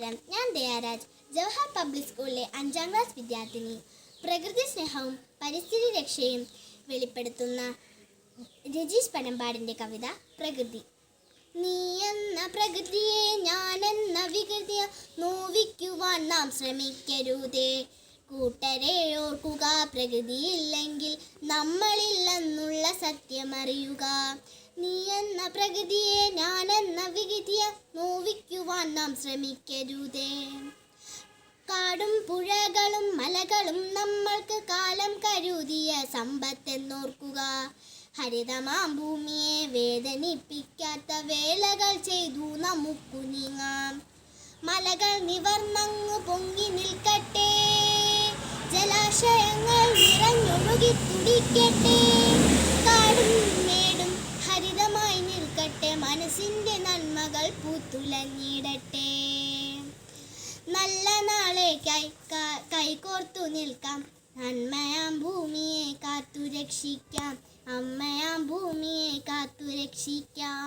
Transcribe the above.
നമസ്കാരം, ഞാൻ ദയാരാജ്, ജവഹർ പബ്ലിക് സ്കൂളിലെ 5ാം ക്ലാസ് വിദ്യാർത്ഥിനി. പ്രകൃതി സ്നേഹവും പരിസ്ഥിതി രക്ഷയും വെളിപ്പെടുത്തുന്ന രജീഷ് പനമ്പാടിൻ്റെ കവിത പ്രകൃതി. നീ എന്ന പ്രകൃതിയെ ഞാനെന്ന വികൃതിയെ നോവിക്കുവാൻ നാം ശ്രമിക്കരുതേ. കൂട്ടരെ ഓർക്കുക, പ്രകൃതിയില്ലെങ്കിൽ നമ്മളില്ലെന്നുള്ള സത്യമറിയുക. നീ എന്ന പ്രകൃതിയെ ഞാനെന്ന വികൃതിയെ നോവിക്കുവാൻ നാം ശ്രമിക്കരുതേ. കാടും പുഴകളും മലകളും നമ്മൾക്ക് കാലം കരുതിയ സമ്പത്തെന്നോർക്കുക. ഹരിതമാം ഭൂമിയെ വേദനിപ്പിക്കാത്ത വേലകൾ ചെയ്തു നമുക്കു നീങ്ങാം. മലകൾ നിവർന്നങ്ങു പൊങ്ങി നിൽക്കട്ടെ, ജലാശയങ്ങൾ നിറഞ്ഞൊഴുകി തുടിക്കട്ടെ. കാടും മേടും ഹരിതമായി നിൽക്കട്ടെ, മനസ്സിൻ്റെ നന്മകൾ പൂത്തുലഞ്ഞിടട്ടെ. നല്ല നാളേക്കായി കൈകോർത്തു നിൽക്കാം, നന്മയാം ഭൂമിയെ കാത്തു രക്ഷിക്കാം, അമ്മയാം ഭൂമിയെ കാത്തു രക്ഷിക്കാം.